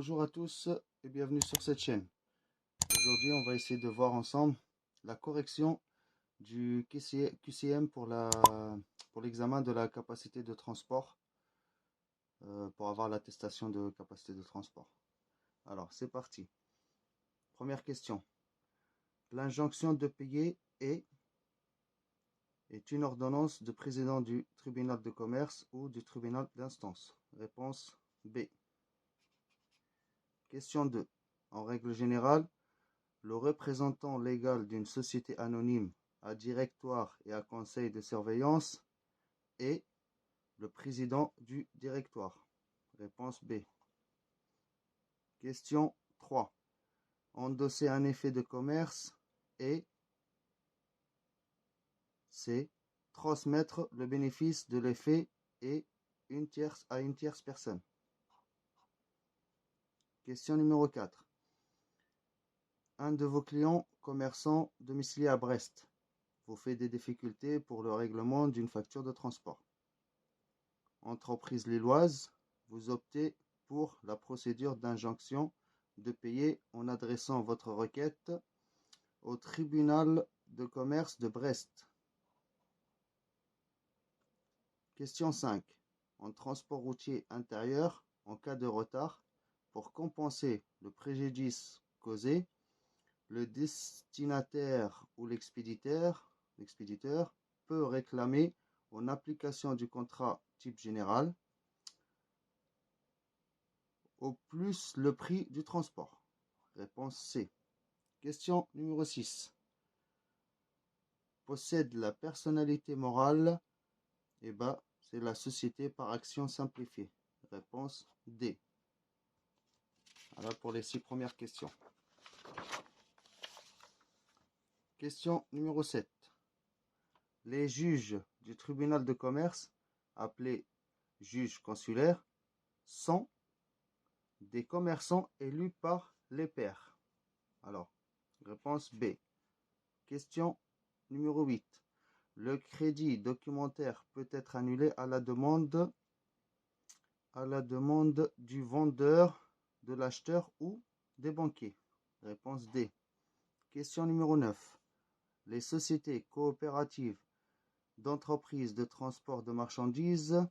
Bonjour à tous et bienvenue sur cette chaîne. Aujourd'hui, on va essayer de voir ensemble la correction du QCM pour l'examen de la capacité de transport, pour avoir l'attestation de capacité de transport. Alors, c'est parti. Première question. L'injonction de payer est une ordonnance de président du tribunal de commerce ou du tribunal d'instance. Réponse B. Question 2. En règle générale, le représentant légal d'une société anonyme à directoire et à conseil de surveillance est le président du directoire. Réponse B. Question 3. Endosser un effet de commerce et c'est transmettre le bénéfice de l'effet et à une tierce personne. Question numéro 4. Un de vos clients commerçants domicilié à Brest vous fait des difficultés pour le règlement d'une facture de transport. Entreprise lilloise, vous optez pour la procédure d'injonction de payer en adressant votre requête au tribunal de commerce de Brest. Question 5. En transport routier intérieur, en cas de retard, pour compenser le préjudice causé, le destinataire ou l'expéditeur peut réclamer, en application du contrat type général, au plus le prix du transport. Réponse C. Question numéro 6. Possède la personnalité morale, c'est la société par action simplifiée. Réponse D. Voilà pour les 6 premières questions. Question numéro 7. Les juges du tribunal de commerce, appelés juges consulaires, sont des commerçants élus par les pairs. Alors, réponse B. Question numéro 8. Le crédit documentaire peut être annulé à la demande du vendeur, de l'acheteur ou des banquiers. Réponse D. Question numéro 9. Les sociétés coopératives d'entreprises de transport de marchandises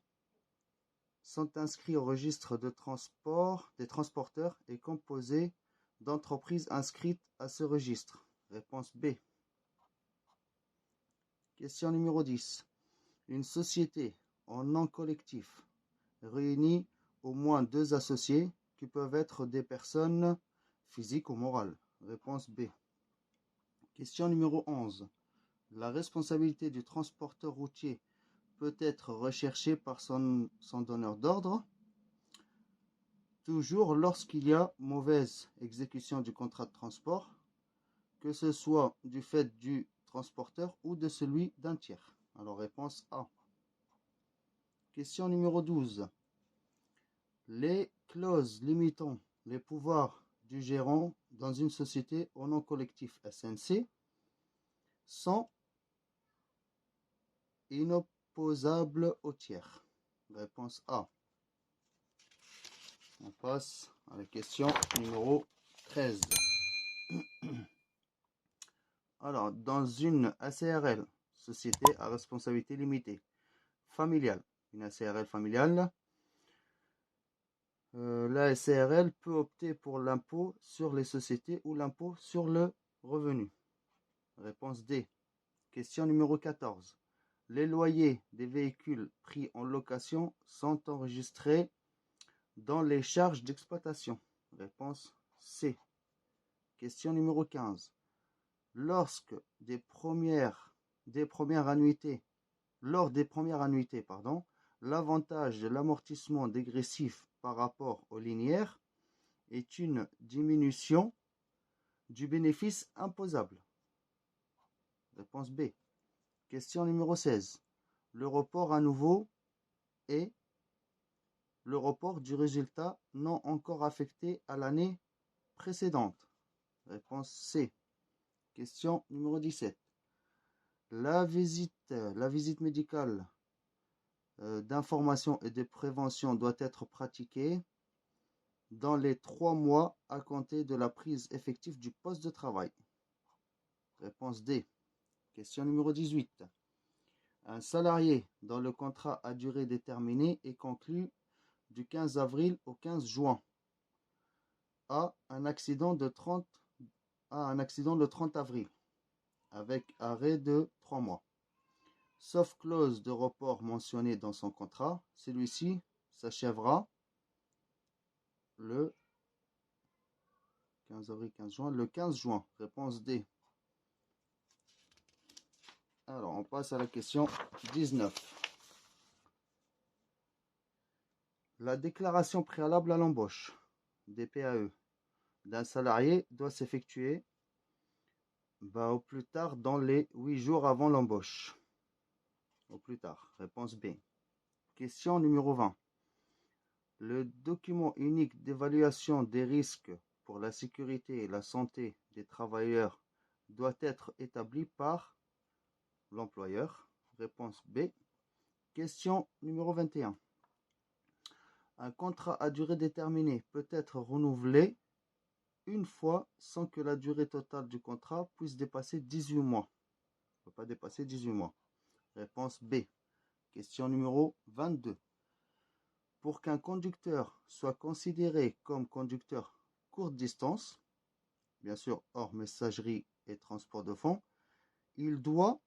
sont inscrits au registre de transport des transporteurs et composés d'entreprises inscrites à ce registre. Réponse B. Question numéro 10. Une société en nom collectif réunit au moins 2 associés qui peuvent être des personnes physiques ou morales. Réponse B. Question numéro 11. La responsabilité du transporteur routier peut être recherchée par son donneur d'ordre, toujours lorsqu'il y a mauvaise exécution du contrat de transport, que ce soit du fait du transporteur ou de celui d'un tiers. Alors réponse A. Question numéro 12. Les clauses limitant les pouvoirs du gérant dans une société au nom collectif SNC sont inopposables au tiers. Réponse A. On passe à la question numéro 13. Alors, dans une SARL, société à responsabilité limitée, familiale, une SARL familiale, la SARL peut opter pour l'impôt sur les sociétés ou l'impôt sur le revenu. Réponse D. Question numéro 14. Les loyers des véhicules pris en location sont enregistrés dans les charges d'exploitation. Réponse C. Question numéro 15. Lors des premières annuités, l'avantage de l'amortissement dégressif par rapport au linéaire est une diminution du bénéfice imposable. Réponse B. Question numéro 16. Le report à nouveau est le report du résultat non encore affecté à l'année précédente. Réponse C. Question numéro 17. La visite médicale d'information et de prévention doit être pratiquée dans les 3 mois à compter de la prise effective du poste de travail. Réponse D. Question numéro 18. Un salarié dont le contrat à durée déterminée est conclu du 15 avril au 15 juin a un accident le 30 avril avec arrêt de 3 mois. Sauf clause de report mentionnée dans son contrat, celui-ci s'achèvera le 15 avril, 15 juin, le 15 juin. Réponse D. Alors, on passe à la question 19. La déclaration préalable à l'embauche, DPAE, d'un salarié doit s'effectuer au plus tard dans les 8 jours avant l'embauche. Au plus tard. Réponse B. Question numéro 20. Le document unique d'évaluation des risques pour la sécurité et la santé des travailleurs doit être établi par l'employeur. Réponse B. Question numéro 21. Un contrat à durée déterminée peut être renouvelé une fois sans que la durée totale du contrat puisse dépasser 18 mois. Ne peut pas dépasser 18 mois. Réponse B. Question numéro 22. Pour qu'un conducteur soit considéré comme conducteur courte distance, bien sûr hors messagerie et transport de fonds, il doit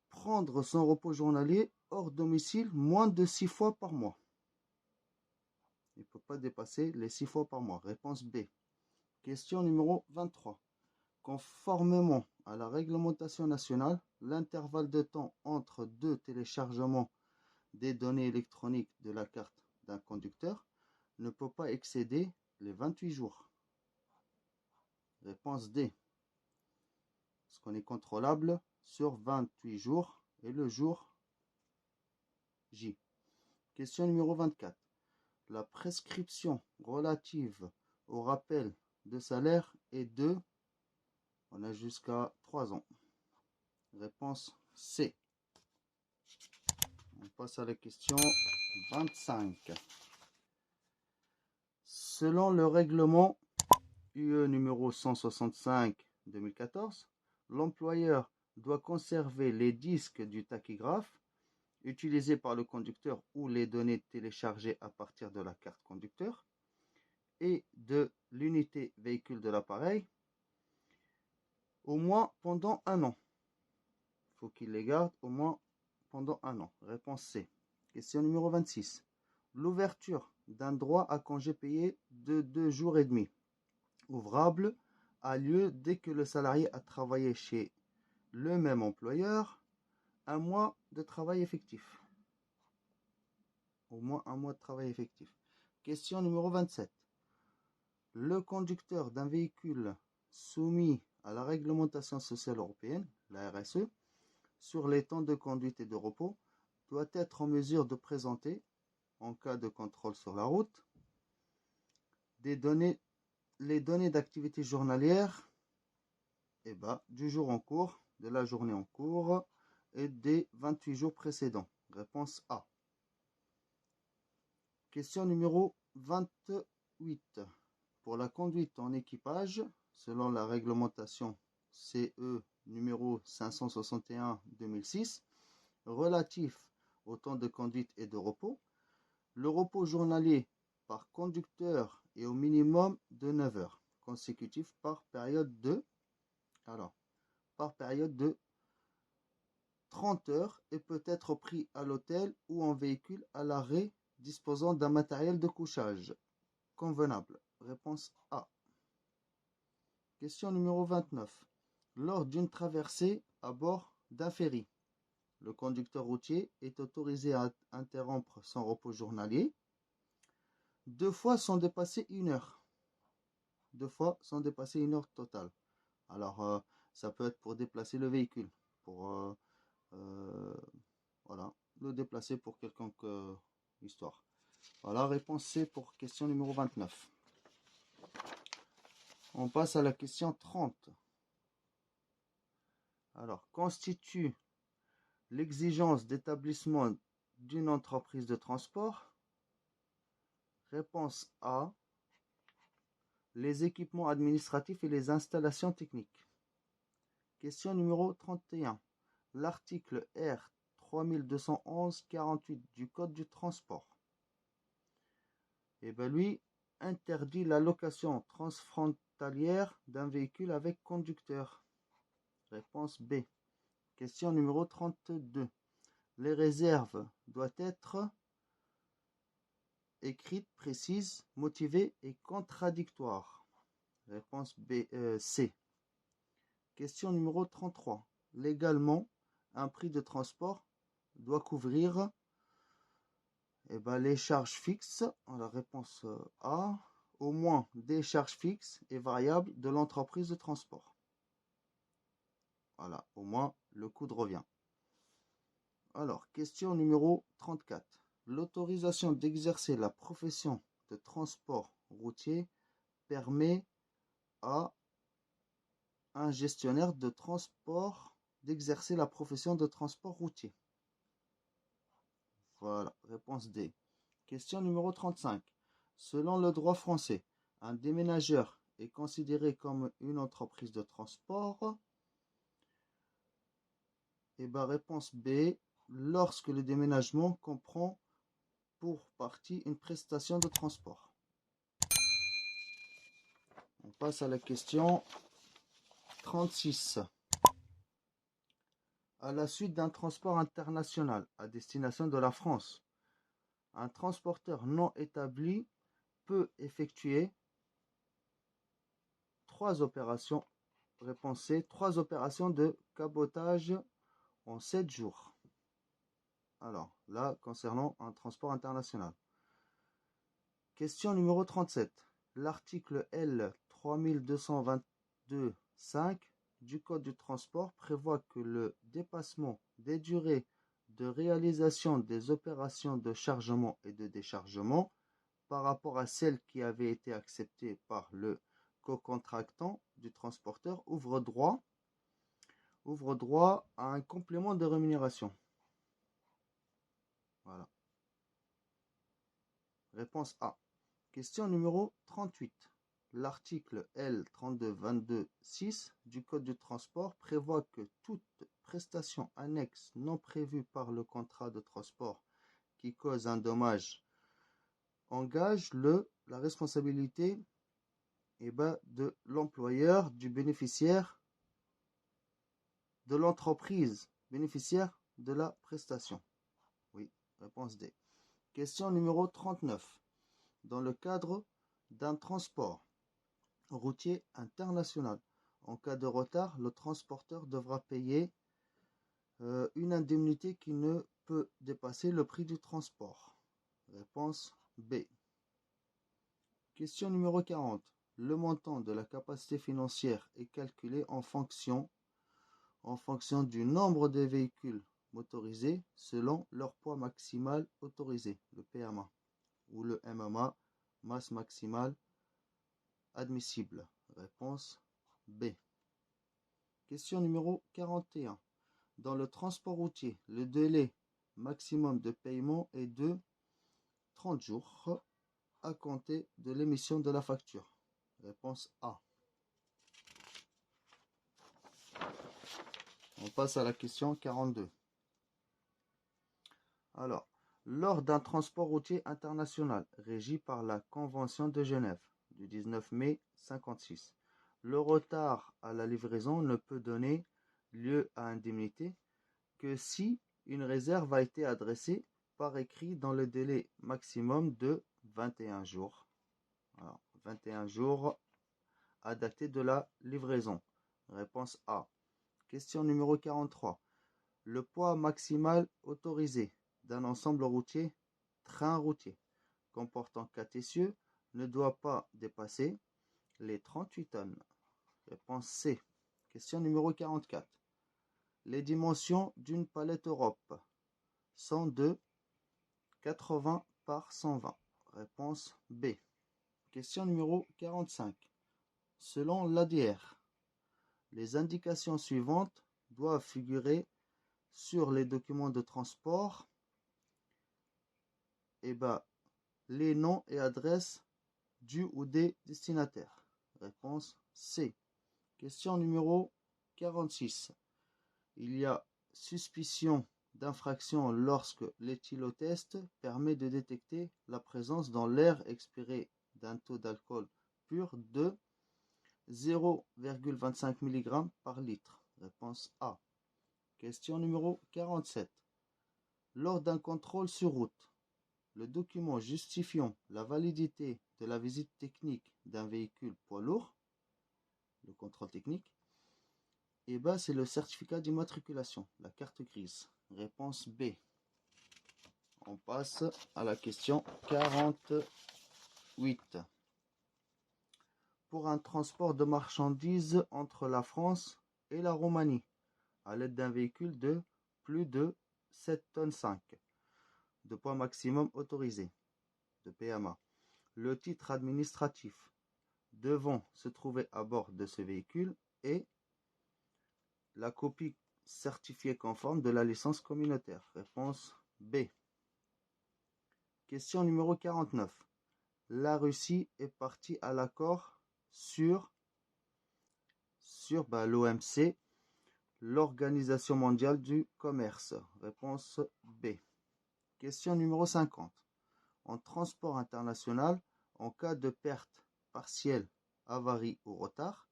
prendre son repos journalier hors domicile moins de 6 fois par mois. Il ne peut pas dépasser les 6 fois par mois. Réponse B. Question numéro 23. Conformément à la réglementation nationale, l'intervalle de temps entre deux téléchargements des données électroniques de la carte d'un conducteur ne peut pas excéder les 28 jours. Réponse D. Parce qu'on est contrôlable sur 28 jours et le jour J. Question numéro 24. La prescription relative au rappel de salaire est de, on a jusqu'à 3 ans. Réponse C. On passe à la question 25. Selon le règlement UE numéro 165/2014, l'employeur doit conserver les disques du tachygraphe utilisés par le conducteur ou les données téléchargées à partir de la carte conducteur et de l'unité véhicule de l'appareil au moins pendant 1 an. Il faut qu'il les garde au moins pendant 1 an. Réponse C. Question numéro 26. L'ouverture d'un droit à congé payé de 2 jours et demi ouvrable a lieu dès que le salarié a travaillé chez le même employeur 1 mois de travail effectif. Au moins 1 mois de travail effectif. Question numéro 27. Le conducteur d'un véhicule soumis à la réglementation sociale européenne, la RSE, sur les temps de conduite et de repos, doit être en mesure de présenter, en cas de contrôle sur la route, les données d'activité journalière du jour en cours, de la journée en cours et des 28 jours précédents. Réponse A. Question numéro 28. Pour la conduite en équipage, selon la réglementation CE numéro 561/2006, relatif au temps de conduite et de repos, le repos journalier par conducteur est au minimum de 9 heures consécutives par période de 30 heures et peut être pris à l'hôtel ou en véhicule à l'arrêt disposant d'un matériel de couchage convenable. Réponse A. Question numéro 29. Lors d'une traversée à bord d'un ferry, le conducteur routier est autorisé à interrompre son repos journalier 2 fois sans dépasser 1 heure. 2 fois sans dépasser 1 heure totale. Alors, ça peut être pour déplacer le véhicule, pour le déplacer pour quelconque histoire. Voilà, réponse C pour question numéro 29. On passe à la question 30. Alors, constitue l'exigence d'établissement d'une entreprise de transport Réponse A, les équipements administratifs et les installations techniques. Question numéro 31. L'article R 3211-48 du Code du transport, lui, interdit la location transfrontalière d'un véhicule avec conducteur. Réponse B. Question numéro 32. Les réserves doivent être écrites, précises, motivées et contradictoires. Réponse B, C. Question numéro 33. Légalement, un prix de transport doit couvrir les charges fixes. La réponse A. Au moins des charges fixes et variables de l'entreprise de transport. Voilà, au moins le coût de revient. Alors, question numéro 34. L'autorisation d'exercer la profession de transport routier permet à un gestionnaire de transport d'exercer la profession de transport routier. Voilà, réponse D. Question numéro 35. Selon le droit français, un déménageur est considéré comme une entreprise de transport. Réponse B. Lorsque le déménagement comprend pour partie une prestation de transport. On passe à la question 36. À la suite d'un transport international à destination de la France, un transporteur non établi peut effectuer 3 opérations. Réponse C, 3 opérations de cabotage en 7 jours. Alors, là, concernant un transport international. Question numéro 37. L'article L 3222-5 du Code du transport prévoit que le dépassement des durées de réalisation des opérations de chargement et de déchargement par rapport à celles qui avaient été acceptées par le co-contractant du transporteur ouvre droit à un complément de rémunération. Voilà. Réponse A. Question numéro 38. L'article L 3222-6 du Code du transport prévoit que toute prestation annexe non prévue par le contrat de transport qui cause un dommage engage la responsabilité de l'employeur, du bénéficiaire, de l'entreprise bénéficiaire de la prestation. Oui, réponse D. Question numéro 39. Dans le cadre d'un transport routier international, en cas de retard, le transporteur devra payer une indemnité qui ne peut dépasser le prix du transport. Réponse B. Question numéro 40. Le montant de la capacité financière est calculé en fonction du nombre de véhicules motorisés selon leur poids maximal autorisé, le PMA, ou le MMA, masse maximale admissible. Réponse B. Question numéro 41. Dans le transport routier, le délai maximum de paiement est de 30 jours à compter de l'émission de la facture. Réponse A. On passe à la question 42. Alors, lors d'un transport routier international régi par la Convention de Genève du 19 mai 1956, le retard à la livraison ne peut donner lieu à indemnité que si une réserve a été adressée par écrit dans le délai maximum de 21 jours. Alors, 21 jours à dater de la livraison. Réponse A. Question numéro 43. Le poids maximal autorisé d'un ensemble routier, train routier, comportant 4 essieux, ne doit pas dépasser les 38 tonnes. Réponse C. Question numéro 44. Les dimensions d'une palette Europe sont de 80 par 120. Réponse B. Question numéro 45. Selon l'ADR, les indications suivantes doivent figurer sur les documents de transport. les noms et adresses du ou des destinataires. Réponse C. Question numéro 46. Il y a suspicion d'infraction lorsque l'éthylotest permet de détecter la présence dans l'air expiré d'un taux d'alcool pur de 0,25 mg par litre. Réponse A. Question numéro 47. Lors d'un contrôle sur route, le document justifiant la validité de la visite technique d'un véhicule poids lourd, le contrôle technique, c'est le certificat d'immatriculation, la carte grise. Réponse B. On passe à la question 48. Pour un transport de marchandises entre la France et la Roumanie, à l'aide d'un véhicule de plus de 7,5 tonnes de poids maximum autorisé, de PMA, le titre administratif devant se trouver à bord de ce véhicule est la copie certifiée conforme de la licence communautaire. Réponse B. Question numéro 49. La Russie est partie à l'accord sur l'OMC, l'Organisation mondiale du commerce. Réponse B. Question numéro 50. En transport international, en cas de perte partielle, avarie ou retard,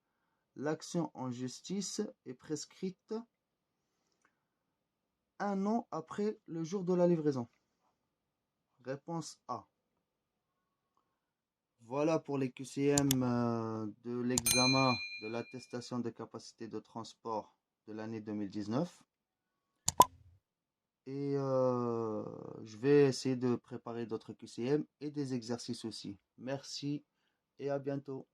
l'action en justice est prescrite 1 an après le jour de la livraison. Réponse A. Voilà pour les QCM de l'examen de l'attestation de capacité de transport de l'année 2019. Et je vais essayer de préparer d'autres QCM et des exercices aussi. Merci et à bientôt.